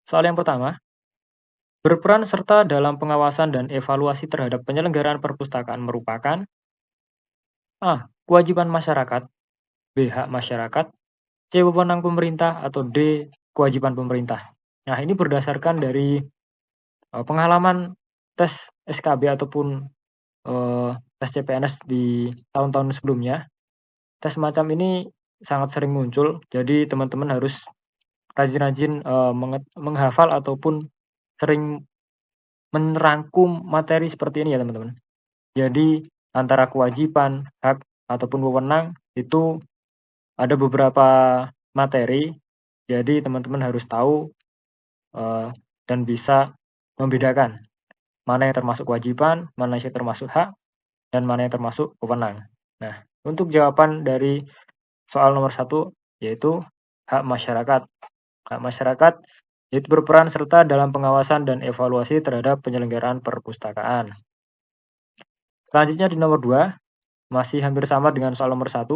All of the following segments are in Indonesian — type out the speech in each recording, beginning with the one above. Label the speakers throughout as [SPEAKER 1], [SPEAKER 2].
[SPEAKER 1] Soal yang pertama, berperan serta dalam pengawasan dan evaluasi terhadap penyelenggaraan perpustakaan merupakan A. Kewajiban masyarakat, B. Hak masyarakat, C. Wewenang pemerintah, atau D. Kewajiban pemerintah. Nah, ini berdasarkan dari pengalaman tes SKB ataupun tes CPNS di tahun-tahun sebelumnya. Tes semacam ini sangat sering muncul, jadi teman-teman harus rajin-rajin menghafal ataupun sering merangkum materi seperti ini ya teman-teman. Jadi antara kewajiban, hak, ataupun wewenang itu ada beberapa materi, jadi teman-teman harus tahu dan bisa membedakan mana yang termasuk kewajiban, mana yang termasuk hak, dan mana yang termasuk wewenang. Nah, untuk jawaban dari soal nomor 1 yaitu hak masyarakat. Hak masyarakat yaitu berperan serta dalam pengawasan dan evaluasi terhadap penyelenggaraan perpustakaan. Selanjutnya di nomor 2, masih hampir sama dengan soal nomor 1.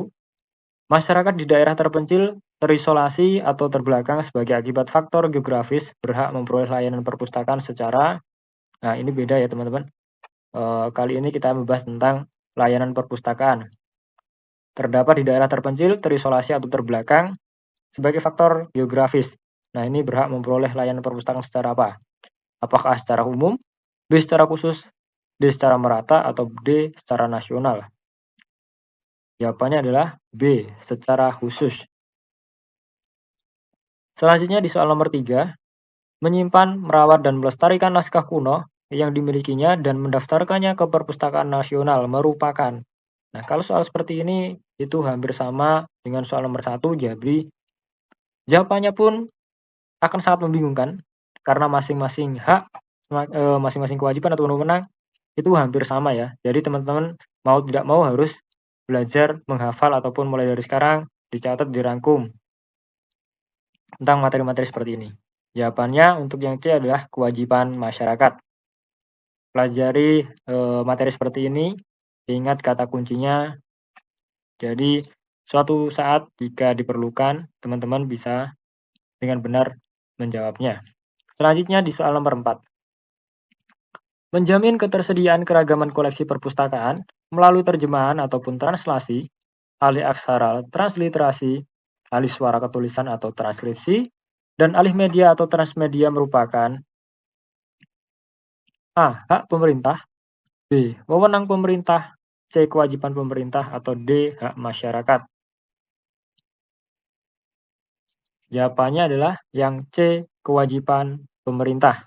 [SPEAKER 1] Masyarakat di daerah terpencil, terisolasi, atau terbelakang sebagai akibat faktor geografis berhak memperoleh layanan perpustakaan secara, nah ini beda ya teman-teman. Kali ini kita membahas tentang layanan perpustakaan. Terdapat di daerah terpencil, terisolasi, atau terbelakang sebagai faktor geografis. Nah, ini berhak memperoleh layanan perpustakaan secara apa? Apakah secara umum, B secara khusus, D secara merata, atau D secara nasional? Jawabannya adalah B, secara khusus. Selanjutnya di soal nomor 3, menyimpan, merawat, dan melestarikan naskah kuno yang dimilikinya dan mendaftarkannya ke perpustakaan nasional merupakan. Nah, kalau soal seperti ini itu hampir sama dengan soal nomor 1, jadi jawabannya pun akan sangat membingungkan karena masing-masing hak, masing-masing kewajiban atau wewenang itu hampir sama ya. Jadi teman-teman mau tidak mau harus belajar menghafal ataupun mulai dari sekarang dicatat, dirangkum tentang materi-materi seperti ini. Jawabannya untuk yang C adalah kewajiban masyarakat. Pelajari materi seperti ini, ingat kata kuncinya. Jadi suatu saat jika diperlukan, teman-teman bisa dengan benar menjawabnya. Selanjutnya di soal nomor 4. Menjamin ketersediaan keragaman koleksi perpustakaan melalui terjemahan ataupun translasi, alih aksara transliterasi, alih suara ketulisan atau transkripsi, dan alih media atau transmedia merupakan A. Hak pemerintah, B. Wewenang pemerintah, C. Kewajiban pemerintah, atau D. Hak masyarakat. Jawabannya adalah yang C. Kewajiban pemerintah.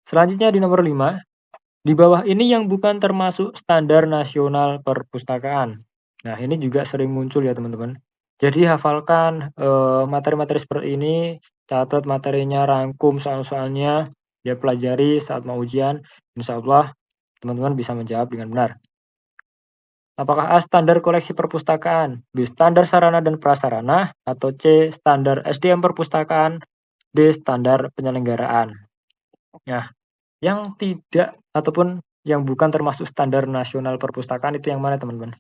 [SPEAKER 1] Selanjutnya di nomor 5, di bawah ini yang bukan termasuk standar nasional perpustakaan. Nah, ini juga sering muncul ya teman-teman. Jadi hafalkan materi-materi seperti ini, catat materinya, rangkum soal-soalnya, dia pelajari saat mau ujian, insya Allah teman-teman bisa menjawab dengan benar. Apakah A. Standar koleksi perpustakaan, B. Standar sarana dan prasarana, atau C. Standar SDM perpustakaan, D. Standar penyelenggaraan. Nah, yang tidak ataupun yang bukan termasuk standar nasional perpustakaan itu yang mana teman-teman?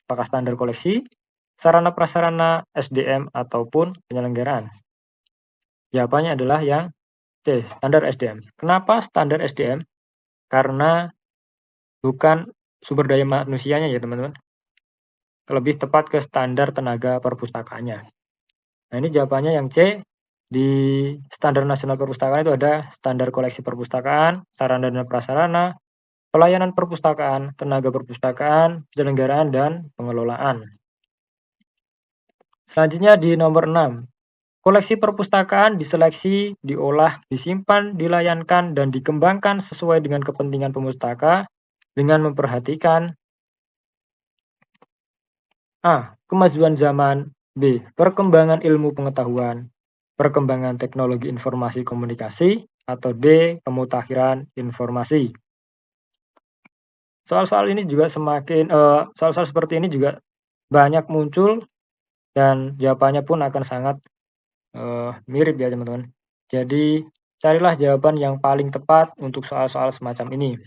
[SPEAKER 1] Apakah standar koleksi, sarana prasarana, SDM, ataupun penyelenggaraan? Jawabannya adalah yang C, standar SDM. Kenapa standar SDM? Karena bukan sumber daya manusianya ya teman-teman. Lebih tepat ke standar tenaga perpustakaannya. Nah ini jawabannya yang C. Di standar nasional perpustakaan itu ada standar koleksi perpustakaan, sarana dan prasarana, pelayanan perpustakaan, tenaga perpustakaan, penyelenggaraan, dan pengelolaan. Selanjutnya di nomor 6. Koleksi perpustakaan diseleksi, diolah, disimpan, dilayankan, dan dikembangkan sesuai dengan kepentingan pemustaka dengan memperhatikan A. Kemajuan zaman, B. Perkembangan ilmu pengetahuan, perkembangan teknologi informasi komunikasi, atau D. Kemutakhiran informasi. Soal-soal ini juga soal-soal seperti ini juga banyak muncul dan jawabannya pun akan sangat mirip ya teman-teman. Jadi carilah jawaban yang paling tepat untuk soal-soal semacam ini.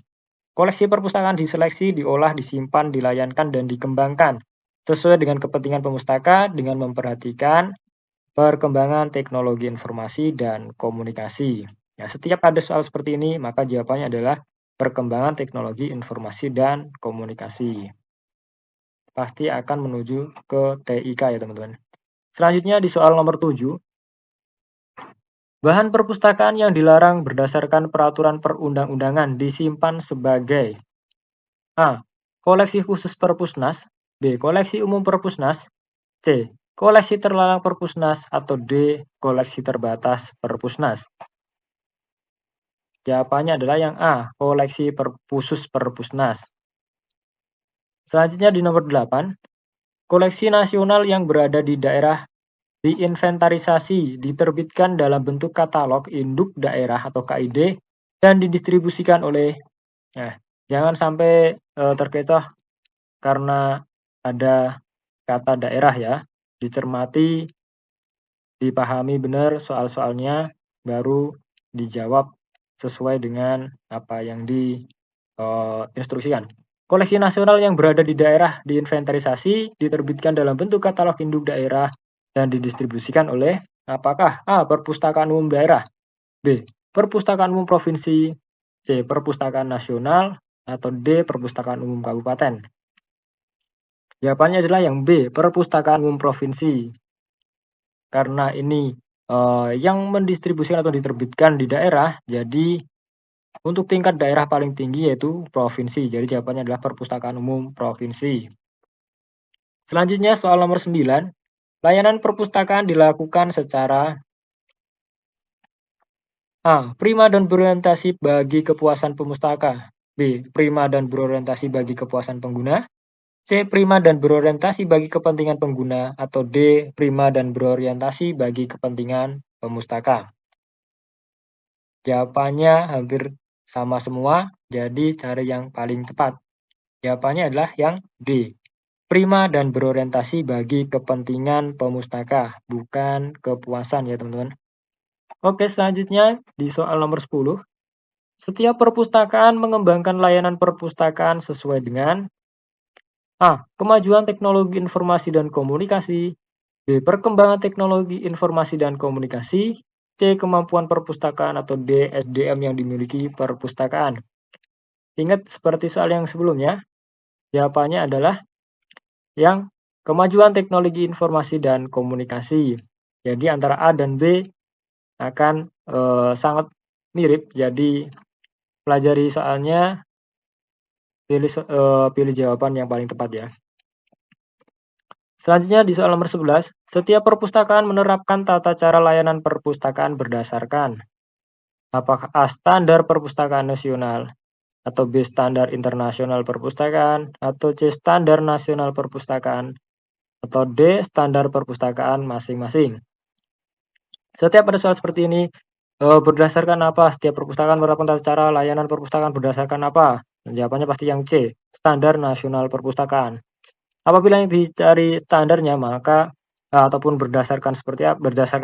[SPEAKER 1] Koleksi perpustakaan diseleksi, diolah, disimpan, dilayankan, dan dikembangkan sesuai dengan kepentingan pemustaka dengan memperhatikan perkembangan teknologi informasi dan komunikasi. Nah, setiap ada soal seperti ini, maka jawabannya adalah perkembangan teknologi informasi dan komunikasi. Pasti akan menuju ke TIK ya teman-teman. Selanjutnya di soal nomor 7, bahan perpustakaan yang dilarang berdasarkan peraturan perundang-undangan disimpan sebagai A. Koleksi khusus Perpusnas, B. Koleksi umum Perpusnas, C. Koleksi terlarang Perpusnas, atau D. Koleksi terbatas Perpusnas. Jawabannya adalah yang A. Koleksi khusus Perpusnas. Selanjutnya di nomor 8, koleksi nasional yang berada di daerah diinventarisasi, diterbitkan dalam bentuk katalog induk daerah atau KID dan didistribusikan oleh, nah, jangan sampai terkecoh karena ada kata daerah ya, dicermati, dipahami benar soal-soalnya, baru dijawab sesuai dengan apa yang diinstruksikan. Koleksi nasional yang berada di daerah diinventarisasi, diterbitkan dalam bentuk katalog induk daerah, dan didistribusikan oleh apakah A. Perpustakaan Umum Daerah, B. Perpustakaan Umum Provinsi, C. Perpustakaan Nasional, atau D. Perpustakaan Umum Kabupaten. Jawabannya adalah yang B. Perpustakaan Umum Provinsi. Karena ini yang mendistribusikan atau diterbitkan di daerah, jadi untuk tingkat daerah paling tinggi yaitu provinsi. Jadi jawabannya adalah Perpustakaan Umum Provinsi. Selanjutnya soal nomor 9. Layanan perpustakaan dilakukan secara A. Prima dan berorientasi bagi kepuasan pemustaka, B. Prima dan berorientasi bagi kepuasan pengguna, C. Prima dan berorientasi bagi kepentingan pengguna, atau D. Prima dan berorientasi bagi kepentingan pemustaka. Jawabannya hampir sama semua, jadi cari yang paling tepat. Jawabannya adalah yang D. Prima dan berorientasi bagi kepentingan pemustaka, bukan kepuasan ya teman-teman. Oke, selanjutnya di soal nomor 10. Setiap perpustakaan mengembangkan layanan perpustakaan sesuai dengan A. Kemajuan teknologi informasi dan komunikasi, B. Perkembangan teknologi informasi dan komunikasi, C. Kemampuan perpustakaan, atau D. SDM yang dimiliki perpustakaan. Ingat seperti soal yang sebelumnya, jawabannya adalah yang kemajuan teknologi informasi dan komunikasi. Jadi antara A dan B akan sangat mirip, jadi pelajari soalnya, pilih jawaban yang paling tepat ya. Selanjutnya di soal nomor 11, setiap perpustakaan menerapkan tata cara layanan perpustakaan berdasarkan apakah A. Standar Perpustakaan Nasional, atau B. Standar Internasional Perpustakaan, atau C. Standar Nasional Perpustakaan, atau D. Standar perpustakaan masing-masing. Setiap ada soal seperti ini, berdasarkan apa? Setiap perpustakaan menerapkan tata cara layanan perpustakaan berdasarkan apa? Jawabannya pasti yang C. Standar Nasional Perpustakaan. Apabila yang dicari standarnya, maka ataupun berdasarkan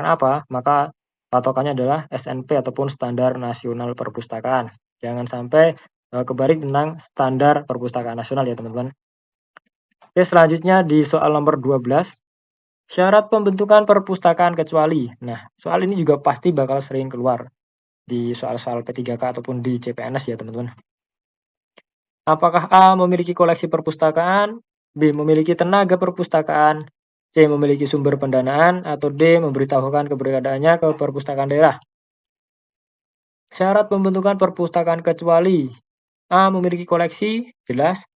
[SPEAKER 1] apa, maka patokannya adalah SNP ataupun Standar Nasional Perpustakaan. Jangan sampai kebalik tentang Standar Perpustakaan Nasional ya teman-teman. Oke, selanjutnya di soal nomor 12, syarat pembentukan perpustakaan kecuali. Nah, soal ini juga pasti bakal sering keluar di soal-soal P3K ataupun di CPNS ya teman-teman. Apakah A. memiliki koleksi perpustakaan, B. memiliki tenaga perpustakaan, C. memiliki sumber pendanaan, atau D. memberitahukan keberadaannya ke perpustakaan daerah. Syarat pembentukan perpustakaan kecuali A. memiliki koleksi, jelas.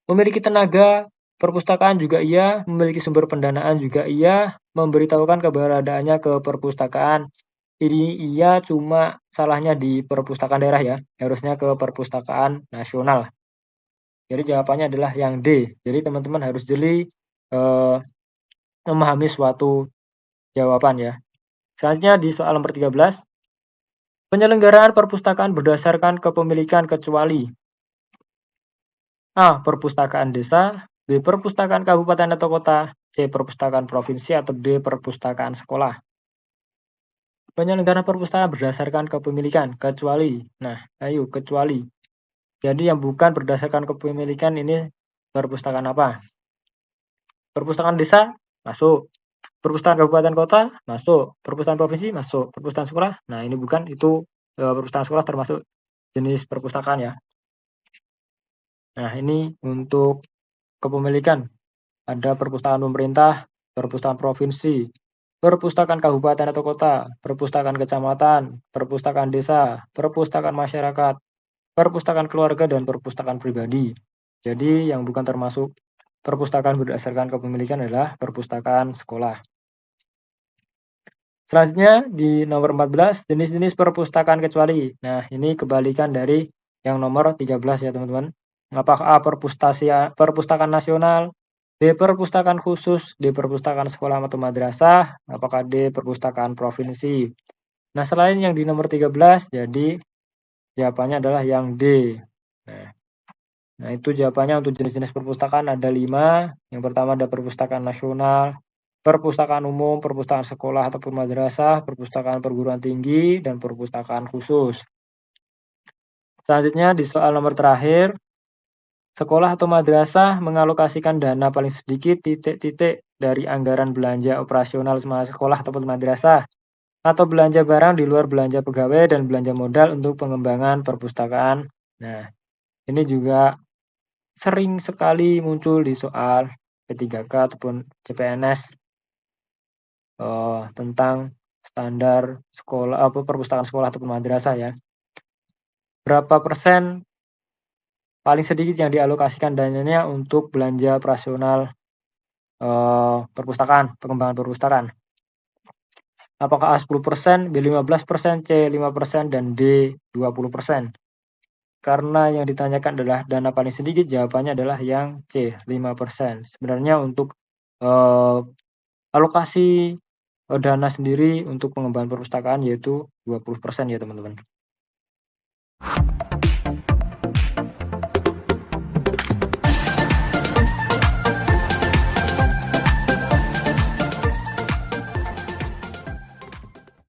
[SPEAKER 1] Memiliki tenaga perpustakaan juga iya, memiliki sumber pendanaan juga iya, memberitahukan keberadaannya ke perpustakaan. Ini iya, cuma salahnya di perpustakaan daerah ya, harusnya ke perpustakaan nasional. Jadi jawabannya adalah yang D. Jadi teman-teman harus jeli memahami suatu jawaban ya. Selanjutnya di soal nomor 13. Penyelenggaraan perpustakaan berdasarkan kepemilikan kecuali A. Perpustakaan desa, B. Perpustakaan kabupaten atau kota, C. Perpustakaan provinsi, atau D. Perpustakaan sekolah. Penyelenggaraan perpustakaan berdasarkan kepemilikan kecuali. Nah, ayo kecuali. Jadi yang bukan berdasarkan kepemilikan ini perpustakaan apa? Perpustakaan desa masuk, Perpustakaan kabupaten kota masuk, perpustakaan provinsi masuk, perpustakaan sekolah. Nah, ini bukan, itu perpustakaan sekolah termasuk jenis perpustakaan ya. Nah, ini untuk kepemilikan. Ada perpustakaan pemerintah, perpustakaan provinsi, perpustakaan kabupaten atau kota, perpustakaan kecamatan, perpustakaan desa, perpustakaan masyarakat, perpustakaan keluarga, dan perpustakaan pribadi. Jadi yang bukan termasuk perpustakaan berdasarkan kepemilikan adalah perpustakaan sekolah. Selanjutnya di nomor 14, jenis-jenis perpustakaan kecuali. Nah, ini kebalikan dari yang nomor 13 ya teman-teman. Apakah A, perpustakaan nasional, B, perpustakaan khusus, D, perpustakaan sekolah atau madrasah, apakah D, perpustakaan provinsi. Nah, selain yang di nomor 13, jadi jawabannya adalah yang D. Nah, itu jawabannya untuk jenis-jenis perpustakaan ada 5. Yang pertama ada perpustakaan nasional, perpustakaan umum, perpustakaan sekolah ataupun madrasah, perpustakaan perguruan tinggi, dan perpustakaan khusus. Selanjutnya di soal nomor terakhir, sekolah atau madrasah mengalokasikan dana paling sedikit titik-titik dari anggaran belanja operasional sekolah ataupun madrasah, atau belanja barang di luar belanja pegawai dan belanja modal untuk pengembangan perpustakaan. Nah, ini juga sering sekali muncul di soal P3K ataupun CPNS tentang standar sekolah perpustakaan sekolah ataupun madrasah ya. Berapa persen paling sedikit yang dialokasikan dananya untuk belanja operasional perpustakaan, pengembangan perpustakaan? Apakah A 10%, B 15%, C 5%, dan D 20%? Karena yang ditanyakan adalah dana paling sedikit, jawabannya adalah yang C, 5%. Sebenarnya untuk alokasi dana sendiri untuk pengembangan perpustakaan yaitu 20% ya teman-teman.